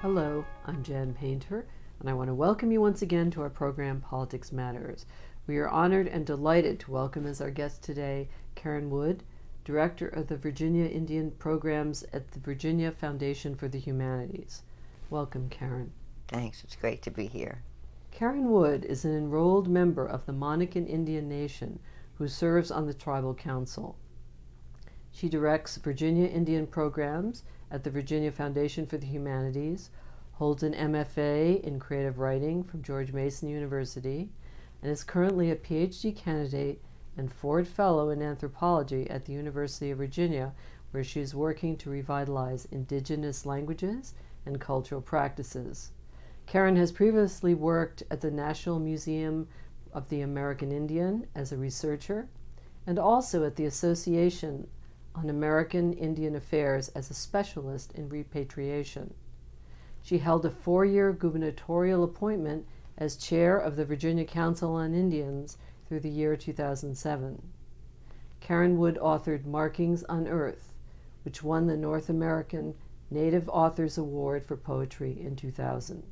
Hello, I'm Jan Paynter, and I want to welcome you once again to our program Politics Matters. We are honored and delighted to welcome as our guest today Karenne Wood, Director of the Virginia Indian Programs at the Virginia Foundation for the Humanities. Welcome, Karenne. Thanks, it's great to be here. Karenne Wood is an enrolled member of the Monacan Indian Nation who serves on the Tribal Council. She directs Virginia Indian Programs at the Virginia Foundation for the Humanities, holds an MFA in Creative Writing from George Mason University, and is currently a PhD candidate and Ford Fellow in Anthropology at the University of Virginia, where she is working to revitalize indigenous languages and cultural practices. Karenne has previously worked at the National Museum of the American Indian as a researcher, and also at the Association on American Indian Affairs as a specialist in repatriation. She held a 4-year gubernatorial appointment as chair of the Virginia Council on Indians through the year 2007. Karenne Wood authored Markings on Earth, which won the North American Native Authors Award for Poetry in 2000.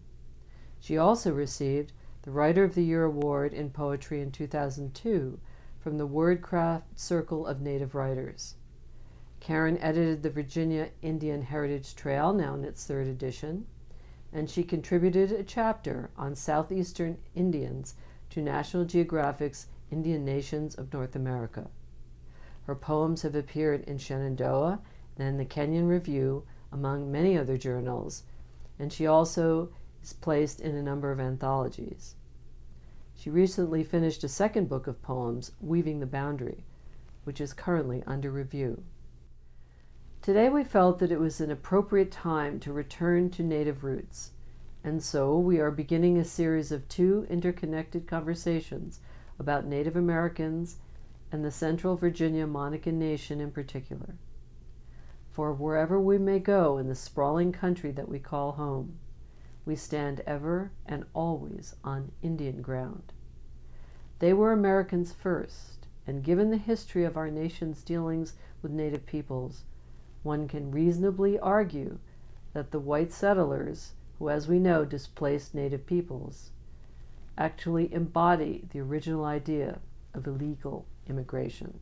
She also received the Writer of the Year Award in Poetry in 2002 from the Wordcraft Circle of Native Writers. Karenne edited the Virginia Indian Heritage Trail, now in its 3rd edition, and she contributed a chapter on Southeastern Indians to National Geographic's Indian Nations of North America. Her poems have appeared in Shenandoah and the Kenyon Review, among many other journals, and she also is placed in a number of anthologies. She recently finished a 2nd book of poems, Weaving the Boundary, which is currently under review. Today we felt that it was an appropriate time to return to Native roots, and so we are beginning a series of 2 interconnected conversations about Native Americans and the Central Virginia Monacan Nation in particular. For wherever we may go in the sprawling country that we call home, we stand ever and always on Indian ground. They were Americans first, and given the history of our nation's dealings with Native peoples, one can reasonably argue that the white settlers, who, as we know, displaced Native peoples, actually embody the original idea of illegal immigration.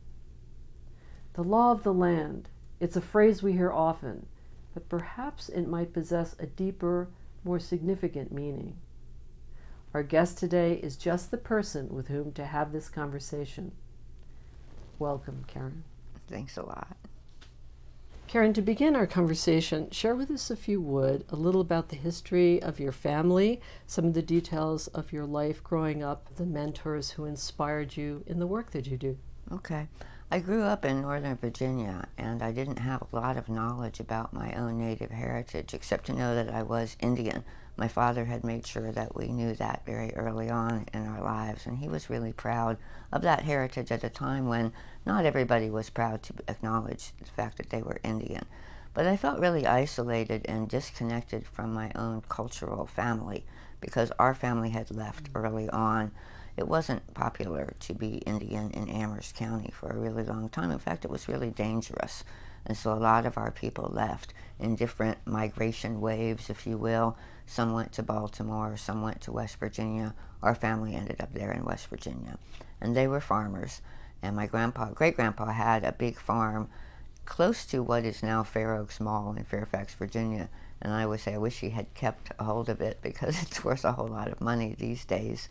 The law of the land, it's a phrase we hear often, but perhaps it might possess a deeper, more significant meaning. Our guest today is just the person with whom to have this conversation. Welcome, Karenne. Thanks a lot. Karenne, to begin our conversation, share with us, if you would, a little about the history of your family, some of the details of your life growing up, the mentors who inspired you in the work that you do. Okay. I grew up in Northern Virginia, and I didn't have a lot of knowledge about my own Native heritage, except to know that I was Indian. My father had made sure that we knew that very early on in our lives, and he was really proud of that heritage at a time when not everybody was proud to acknowledge the fact that they were Indian. But I felt really isolated and disconnected from my own cultural family because our family had left early on. It wasn't popular to be Indian in Amherst County for a really long time. In fact, it was really dangerous. And so a lot of our people left in different migration waves, if you will. Some went to Baltimore, some went to West Virginia. Our family ended up there in West Virginia. And they were farmers. And my great-grandpa had a big farm close to what is now Fair Oaks Mall in Fairfax, Virginia. And I always say I wish he had kept a hold of it because it's worth a whole lot of money these days.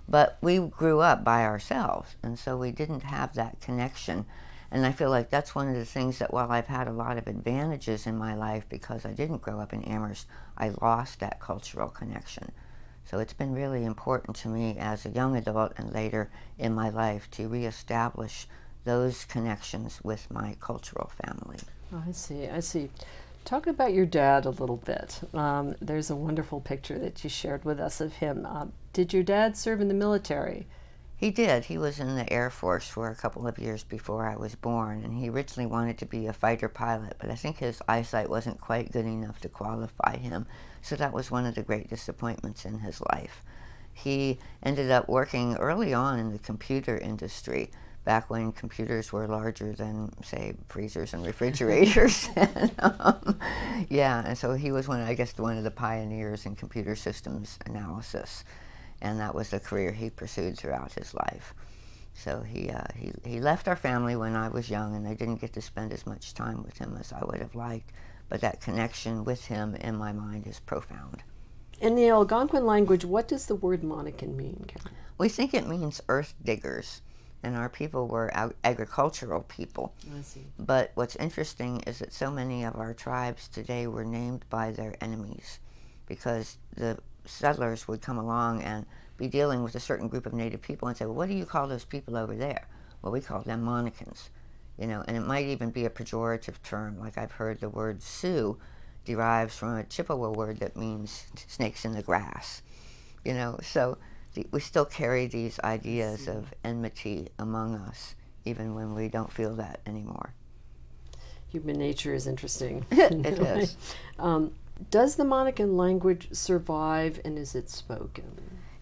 But we grew up by ourselves, and so we didn't have that connection. And I feel like that's one of the things that while I've had a lot of advantages in my life because I didn't grow up in Amherst, I lost that cultural connection. So it's been really important to me as a young adult and later in my life to reestablish those connections with my cultural family. Oh, I see. Talk about your dad a little bit. There's a wonderful picture that you shared with us of him. Did your dad serve in the military? He did. He was in the Air Force for a couple of years before I was born, and he originally wanted to be a fighter pilot, but I think his eyesight wasn't quite good enough to qualify him, so that was one of the great disappointments in his life. He ended up working early on in the computer industry, back when computers were larger than, say, freezers and refrigerators. And, yeah, and so he was I guess one of the pioneers in computer systems analysis, and that was the career he pursued throughout his life. So he left our family when I was young, and I didn't get to spend as much time with him as I would have liked, but that connection with him in my mind is profound. In the Algonquin language, what does the word Monacan mean, Karen? We think it means earth diggers, and our people were agricultural people. I see. But what's interesting is that so many of our tribes today were named by their enemies, because the settlers would come along and be dealing with a certain group of native people and say, well, what do you call those people over there? Well, we call them Monacans, you know, and it might even be a pejorative term. Like I've heard the word Sioux derives from a Chippewa word that means snakes in the grass, you know, so we still carry these ideas of enmity among us, even when we don't feel that anymore. Human nature is interesting. It is. Does the Monacan language survive, and is it spoken?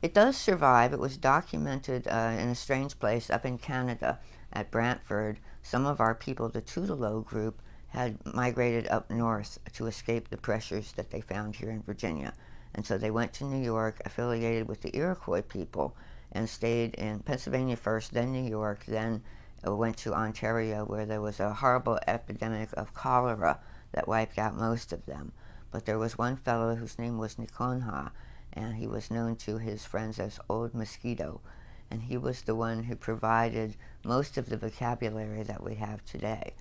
It does survive. It was documented in a strange place up in Canada at Brantford. Some of our people, the Tutelo group, had migrated up north to escape the pressures that they found here in Virginia. And so they went to New York, affiliated with the Iroquois people, and stayed in Pennsylvania first, then New York, then went to Ontario, where there was a horrible epidemic of cholera that wiped out most of them. But there was one fellow whose name was Nikonha, and he was known to his friends as Old Mosquito, and he was the one who provided most of the vocabulary that we have today.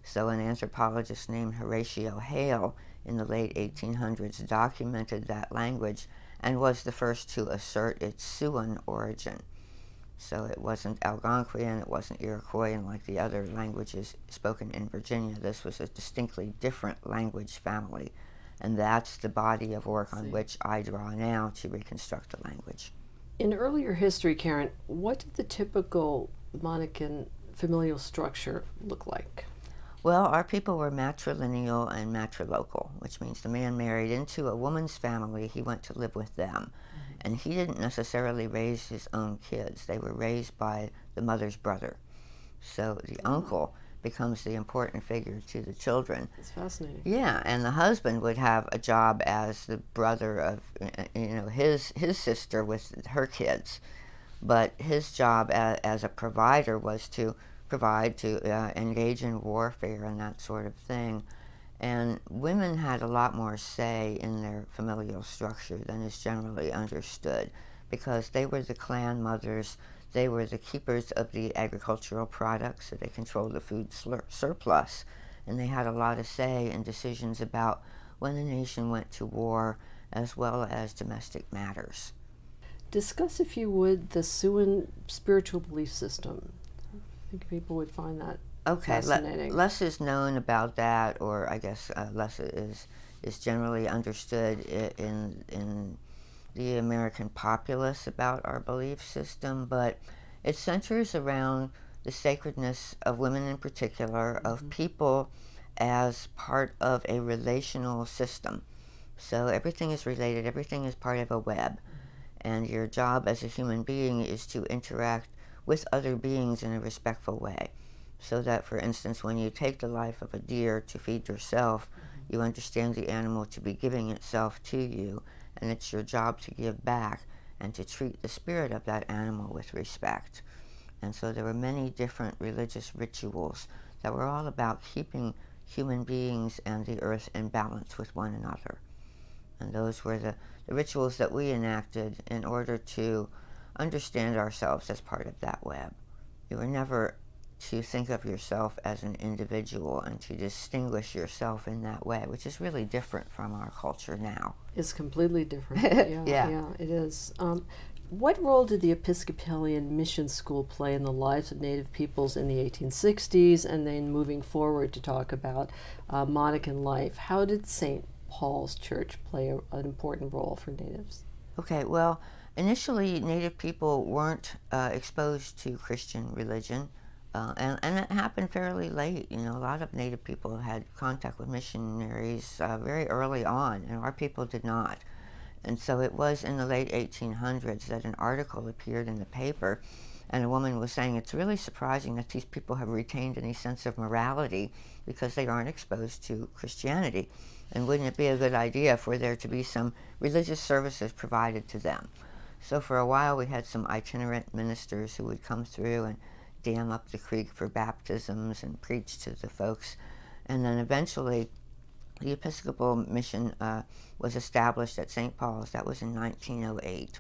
So an anthropologist named Horatio Hale in the late 1800s documented that language and was the first to assert its Siouan origin. So it wasn't Algonquian, it wasn't Iroquoian like the other languages spoken in Virginia. This was a distinctly different language family, and that's the body of work on which I draw now to reconstruct the language. In earlier history, Karen, what did the typical Monacan familial structure look like? Well, our people were matrilineal and matrilocal, which means the man married into a woman's family, he went to live with them. And he didn't necessarily raise his own kids. They were raised by the mother's brother. So the uncle becomes the important figure to the children. That's fascinating. Yeah, and the husband would have a job as the brother of, you know, his sister with her kids. But his job as a provider was to provide, to engage in warfare and that sort of thing. And women had a lot more say in their familial structure than is generally understood, because they were the clan mothers, they were the keepers of the agricultural products, so they controlled the food surplus, and they had a lot of say in decisions about when the nation went to war, as well as domestic matters. Discuss, if you would, the Siouan spiritual belief system. I think people would find that fascinating. Less is known about that, or I guess less is generally understood in the American populace about our belief system, but it centers around the sacredness of women in particular, of people as part of a relational system. So everything is related, everything is part of a web, and your job as a human being is to interact with other beings in a respectful way. So that, for instance, when you take the life of a deer to feed yourself, you understand the animal to be giving itself to you, and it's your job to give back and to treat the spirit of that animal with respect. And so there were many different religious rituals that were all about keeping human beings and the earth in balance with one another. And those were the rituals that we enacted in order to understand ourselves as part of that web. You were never to think of yourself as an individual and to distinguish yourself in that way, which is really different from our culture now. It's completely different. Yeah, it is. What role did the Episcopalian mission school play in the lives of Native peoples in the 1860s, and then moving forward to talk about Monacan life? How did St. Paul's Church play an important role for Natives? Okay, well, initially Native people weren't exposed to Christian religion, and it happened fairly late. You know, a lot of Native people had contact with missionaries very early on, and our people did not. And so it was in the late 1800s that an article appeared in the paper And a woman was saying, it's really surprising that these people have retained any sense of morality because they aren't exposed to Christianity. And wouldn't it be a good idea for there to be some religious services provided to them? So for a while we had some itinerant ministers who would come through and dam up the creek for baptisms and preach to the folks. And then eventually the Episcopal mission was established at St. Paul's. That was in 1908.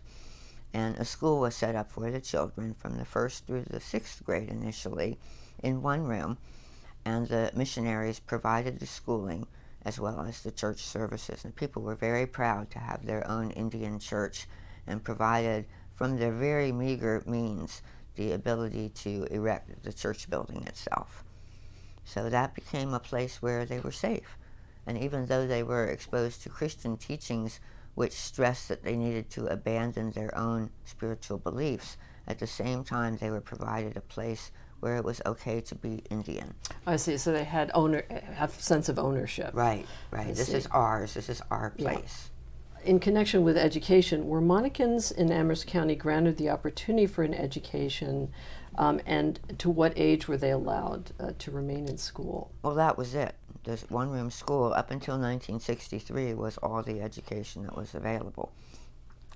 And a school was set up for the children from the 1st through the 6th grade initially in one room. And the missionaries provided the schooling as well as the church services. And people were very proud to have their own Indian church and provided from their very meager means the ability to erect the church building itself. So that became a place where they were safe. And even though they were exposed to Christian teachings which stressed that they needed to abandon their own spiritual beliefs, at the same time they were provided a place where it was okay to be Indian. I see. So they had have a sense of ownership. Right, right. This is ours. This is our place. Yeah. In connection with education, were Monacans in Amherst County granted the opportunity for an education, and to what age were they allowed to remain in school? Well, that was it. This one-room school up until 1963 was all the education that was available.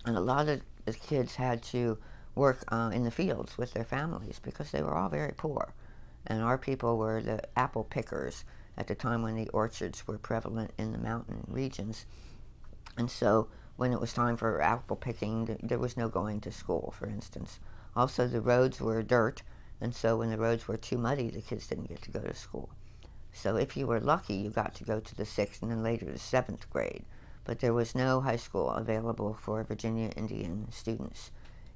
And a lot of the kids had to work in the fields with their families because they were all very poor. And our people were the apple pickers at the time when the orchards were prevalent in the mountain regions. And so when it was time for apple picking, there was no going to school, for instance. Also, the roads were dirt, and so when the roads were too muddy, the kids didn't get to go to school. So if you were lucky, you got to go to the 6th and then later the 7th grade. But there was no high school available for Virginia Indian students.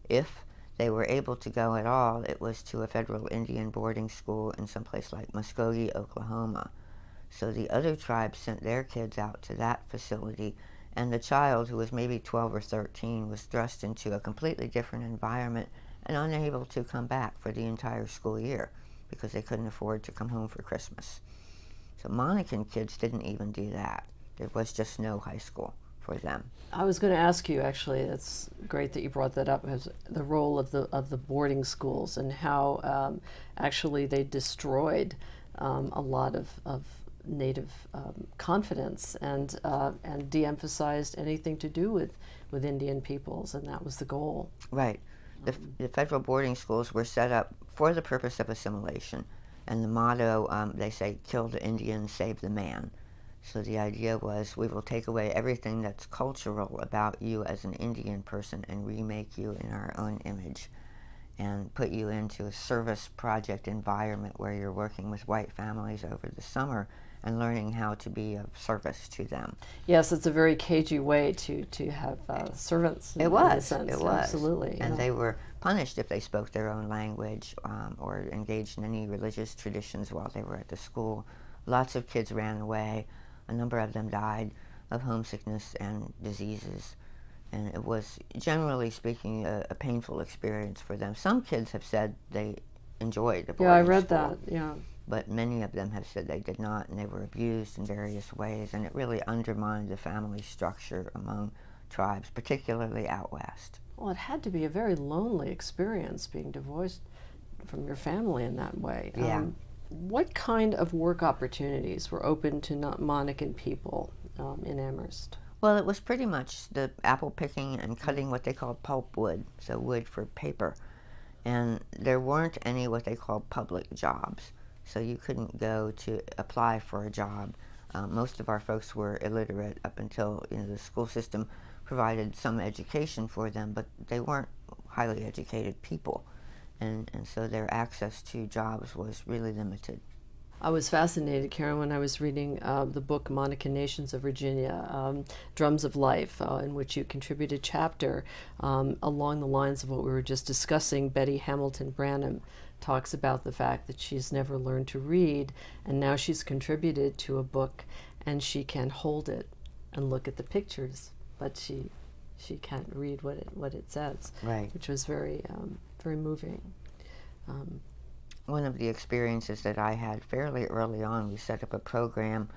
If they were able to go at all, it was to a federal Indian boarding school in some place like Muskogee, Oklahoma. So the other tribes sent their kids out to that facility, and the child, who was maybe 12 or 13, was thrust into a completely different environment and unable to come back for the entire school year because they couldn't afford to come home for Christmas. So Monacan kids didn't even do that. There was just no high school for them. I was going to ask you, actually, it's great that you brought that up, as the role of the boarding schools and how actually they destroyed a lot of Native confidence and de-emphasized anything to do with Indian peoples, and that was the goal. Right. The federal boarding schools were set up for the purpose of assimilation, and the motto, they say, kill the Indian, save the man. So the idea was, we will take away everything that's cultural about you as an Indian person and remake you in our own image and put you into a service project environment where you're working with white families over the summer and learning how to be of service to them. Yes, it's a very cagey way to have servants. It was. In a sense. It was. Absolutely. And they were punished if they spoke their own language or engaged in any religious traditions while they were at the school. Lots of kids ran away. A number of them died of homesickness and diseases. And it was, generally speaking, a painful experience for them. Some kids have said they enjoyed the boarding I read school. that, yeah. But many of them have said they did not, and they were abused in various ways, and it really undermined the family structure among tribes, particularly out west. Well, it had to be a very lonely experience being divorced from your family in that way. Yeah. What kind of work opportunities were open to Monacan people in Amherst? Well, it was pretty much the apple picking and cutting what they called pulp wood, so wood for paper. And there weren't any what they called public jobs. So you couldn't go to apply for a job. Most of our folks were illiterate up until the school system provided some education for them, but they weren't highly educated people. And so their access to jobs was really limited. I was fascinated, Karen, when I was reading the book Monacan Nations of Virginia, Drums of Life, in which you contributed a chapter along the lines of what we were just discussing. Betty Hamilton Branham talks about the fact that she's never learned to read, and now she's contributed to a book, and she can hold it and look at the pictures, but she can't read what it says, right? Which was very very moving. One of the experiences that I had fairly early on, we set up a program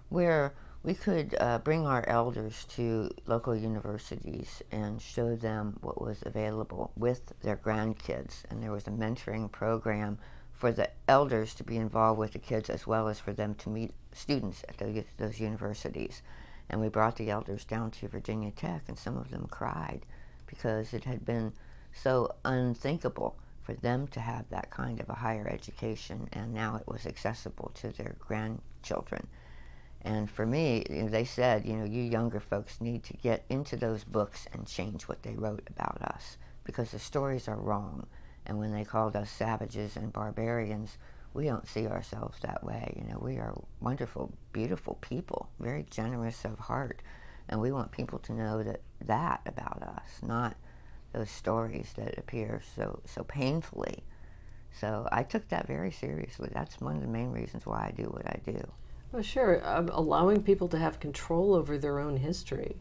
where We could bring our elders to local universities and show them what was available with their grandkids. And there was a mentoring program for the elders to be involved with the kids, as well as for them to meet students at those universities. And we brought the elders down to Virginia Tech, and some of them cried because it had been so unthinkable for them to have that kind of a higher education, and now it was accessible to their grandchildren. And for me, they said, you younger folks need to get into those books and change what they wrote about us, because the stories are wrong. And when they called us savages and barbarians, we don't see ourselves that way. We are wonderful, beautiful people, very generous of heart. And we want people to know that about us, not those stories that appear so painfully. So I took that very seriously. That's one of the main reasons why I do what I do. Well, sure. Allowing people to have control over their own history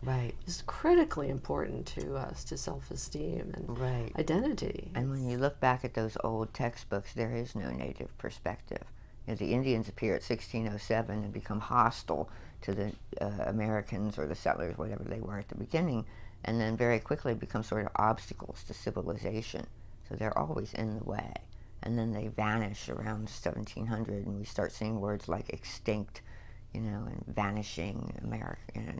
is critically important to us, to self-esteem and identity. And when you look back at those old textbooks, there is no Native perspective. The Indians appear at 1607 and become hostile to the Americans or the settlers, whatever they were at the beginning, and then very quickly become sort of obstacles to civilization. So they're always in the way. And then they vanish around 1700, and we start seeing words like extinct, and vanishing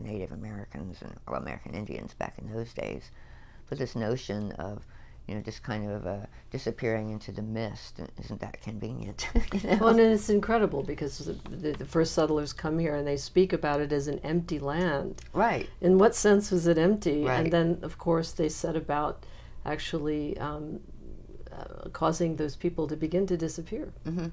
Native Americans and American Indians back in those days. But this notion of, just kind of disappearing into the mist, isn't that convenient? Well, and it's incredible because the first settlers come here and they speak about it as an empty land. Right. In what sense was it empty? Right. And then, of course, they set about actually causing those people to begin to disappear. Mm-hmm.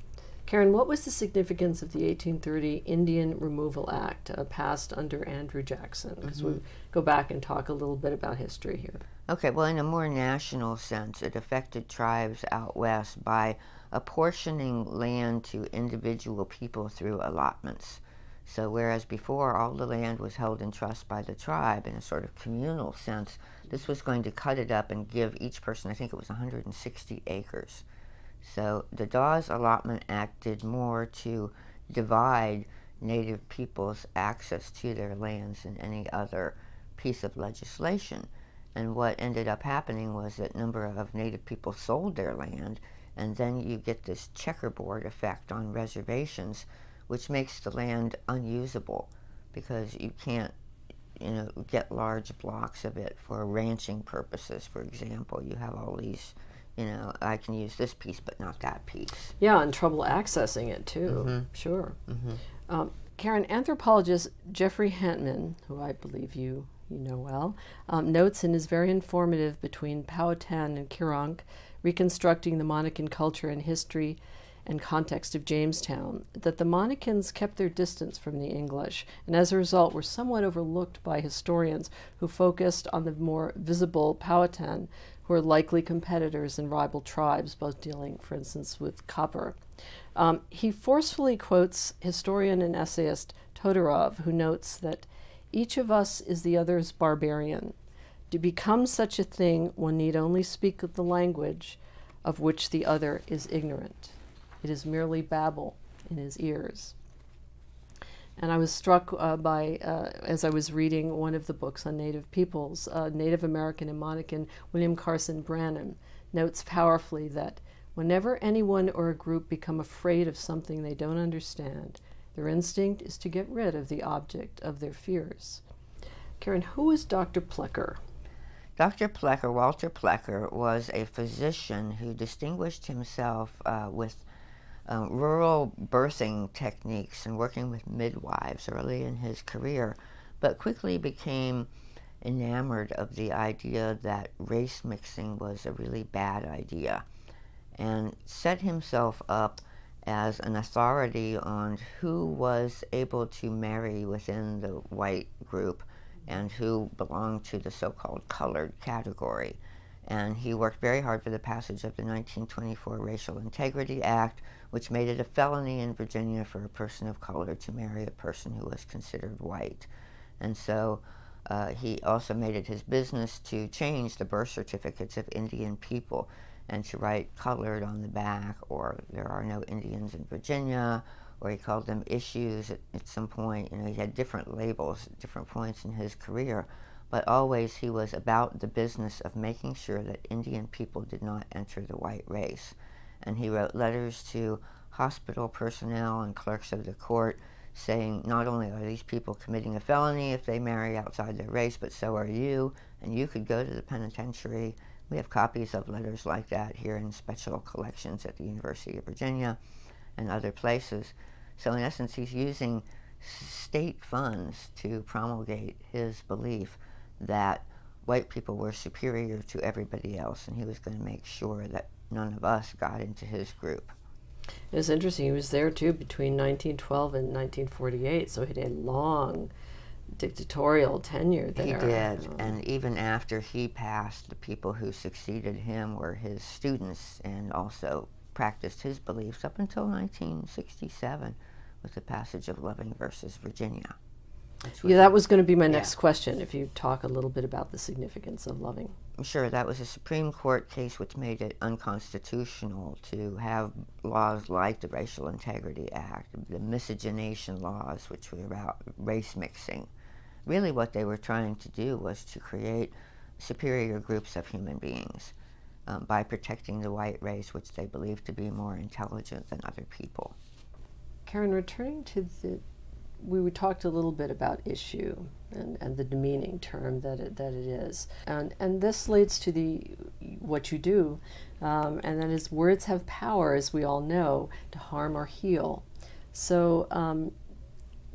Karenne, what was the significance of the 1830 Indian Removal Act passed under Andrew Jackson? Because we'll go back and talk a little bit about history here. Okay, well, in a more national sense, it affected tribes out west by apportioning land to individual people through allotments. So whereas before all the land was held in trust by the tribe in a sort of communal sense, this was going to cut it up and give each person, I think it was 160 acres. So the Dawes Allotment Act did more to divide Native people's access to their lands than any other piece of legislation. And what ended up happening was that a number of Native people sold their land, and then you get this checkerboard effect on reservations, which makes the land unusable because you can't, get large blocks of it for ranching purposes. For example, you have all these, I can use this piece but not that piece. Yeah, and trouble accessing it too. Mm-hmm. Sure. Mm-hmm. Karenne, anthropologist Jeffrey Hantman, who I believe you know well, notes and is very informative between Powhatan and Kironk, reconstructing the Monacan culture and history and context of Jamestown, that the Monacans kept their distance from the English, and as a result were somewhat overlooked by historians who focused on the more visible Powhatan, who are likely competitors and rival tribes, both dealing, for instance, with copper. He forcefully quotes historian and essayist Todorov, who notes that each of us is the other's barbarian. To become such a thing, one need only speak the language of which the other is ignorant. It is merely babble in his ears. And I was struck by, as I was reading one of the books on Native peoples, Native American and Monacan William Carson Branham notes powerfully that whenever anyone or a group become afraid of something they don't understand, their instinct is to get rid of the object of their fears. Karenne, who is Dr. Plecker? Dr. Plecker, Walter Plecker, was a physician who distinguished himself with rural birthing techniques and working with midwives early in his career, but quickly became enamored of the idea that race mixing was a really bad idea and set himself up as an authority on who was able to marry within the white group and who belonged to the so-called colored category. And he worked very hard for the passage of the 1924 Racial Integrity Act, which made it a felony in Virginia for a person of color to marry a person who was considered white. And so he also made it his business to change the birth certificates of Indian people and to write colored on the back, or there are no Indians in Virginia, or he called them issues at some point. You know, he had different labels at different points in his career, but always he was about the business of making sure that Indian people did not enter the white race. And he wrote letters to hospital personnel and clerks of the court saying, not only are these people committing a felony if they marry outside their race, but so are you, and you could go to the penitentiary. We have copies of letters like that here in special collections at the University of Virginia and other places. So in essence, he's using state funds to promulgate his belief that white people were superior to everybody else, and he was going to make sure that none of us got into his group. It's interesting, he was there too between 1912 and 1948, so he had a long dictatorial tenure there. He did, and even after he passed, the people who succeeded him were his students and also practiced his beliefs up until 1967 with the passage of Loving versus Virginia. Yeah, that was going to be my next question, if you talk a little bit about the significance of Loving. Sure, that was a Supreme Court case which made it unconstitutional to have laws like the Racial Integrity Act, the miscegenation laws, which were about race mixing. Really what they were trying to do was to create superior groups of human beings by protecting the white race, which they believed to be more intelligent than other people. Karenne, returning to we talked a little bit about issue and the demeaning term that it is, and this leads to what you do, and that is words have power, as we all know, to harm or heal. So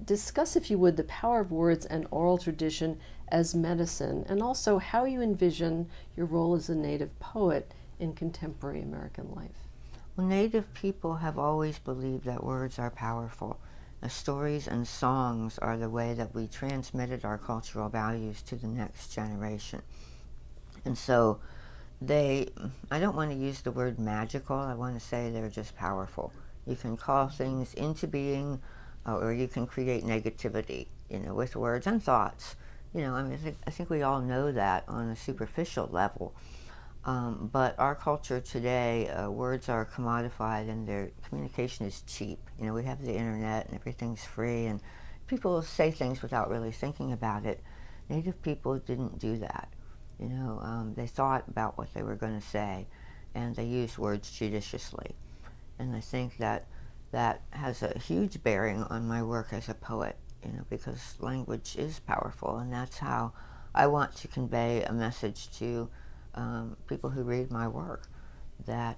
discuss, if you would, the power of words and oral tradition as medicine, and also how you envision your role as a Native poet in contemporary American life. Well, Native people have always believed that words are powerful. Stories and songs are the way that we transmitted our cultural values to the next generation. And so I don't want to use the word magical, I want to say they're just powerful. You can call things into being, or you can create negativity, you know, with words and thoughts. You know, I mean, I think we all know that on a superficial level. But our culture today, words are commodified and their communication is cheap. You know, we have the internet and everything's free, and people say things without really thinking about it. Native people didn't do that. You know, they thought about what they were going to say, and they used words judiciously. And I think that has a huge bearing on my work as a poet, you know, because language is powerful, and that's how I want to convey a message to people who read my work, that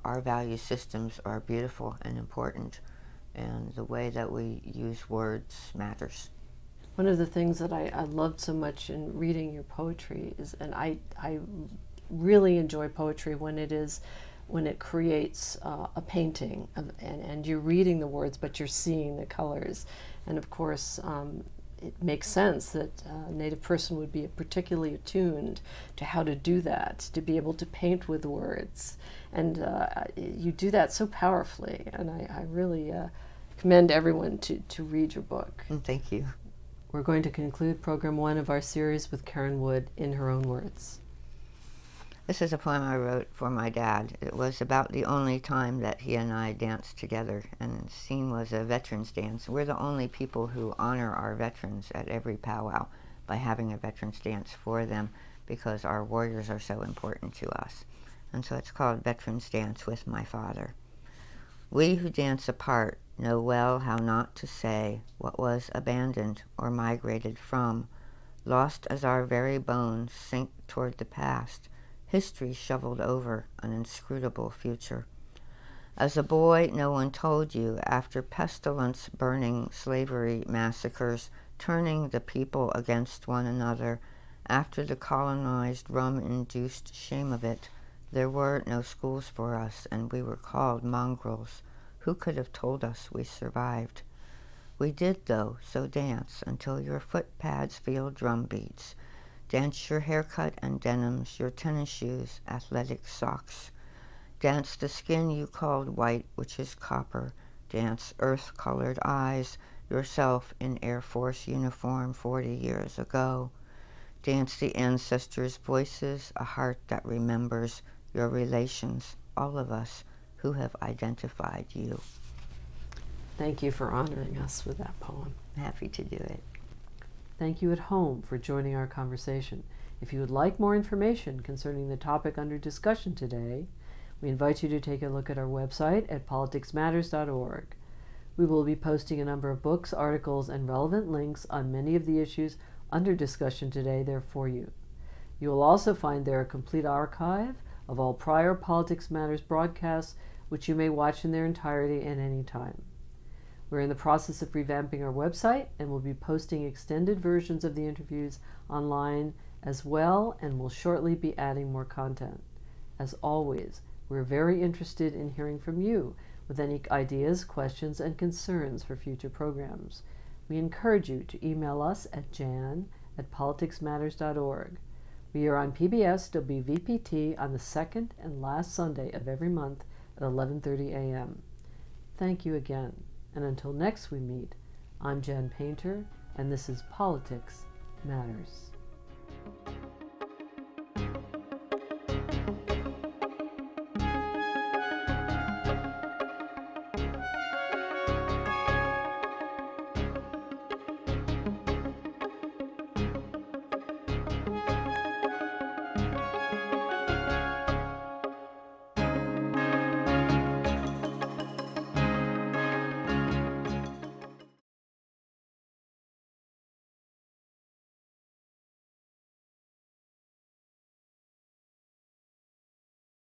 our value systems are beautiful and important, and the way that we use words matters. One of the things that I loved so much in reading your poetry is, and I really enjoy poetry when it creates a painting, and you're reading the words, but you're seeing the colors. And of course, it makes sense that a Native person would be particularly attuned to how to do that, to be able to paint with words. And you do that so powerfully, and I really commend everyone to read your book. Thank you. We're going to conclude program 1 of our series with Karenne Wood in her own words. This is a poem I wrote for my dad. It was about the only time that he and I danced together, and the scene was a veterans dance. We're the only people who honor our veterans at every powwow by having a veterans dance for them, because our warriors are so important to us. And so it's called Veterans Dance with My Father. We who dance apart know well how not to say what was abandoned or migrated from, lost as our very bones sink toward the past, history shoveled over an inscrutable future. As a boy, no one told you, after pestilence, burning, slavery, massacres, turning the people against one another, after the colonized, rum-induced shame of it, there were no schools for us, and we were called mongrels. Who could have told us we survived? We did, though, so dance until your foot pads feel drum beats. Dance your haircut and denims, your tennis shoes, athletic socks. Dance the skin you called white, which is copper. Dance earth-colored eyes, yourself in Air Force uniform 40 years ago. Dance the ancestors' voices, a heart that remembers your relations, all of us who have identified you. Thank you for honoring us with that poem. Happy to do it. Thank you at home for joining our conversation. If you would like more information concerning the topic under discussion today, we invite you to take a look at our website at politicsmatters.org. We will be posting a number of books, articles, and relevant links on many of the issues under discussion today there for you. You will also find there a complete archive of all prior Politics Matters broadcasts, which you may watch in their entirety at any time. We're in the process of revamping our website and will be posting extended versions of the interviews online as well, and will shortly be adding more content. As always, we're very interested in hearing from you with any ideas, questions, and concerns for future programs. We encourage you to email us at jan@politicsmatters.org. We are on PBS WVPT on the second and last Sunday of every month at 11:30 a.m. Thank you again, and until next we meet, I'm Jan Paynter, and this is Politics Matters.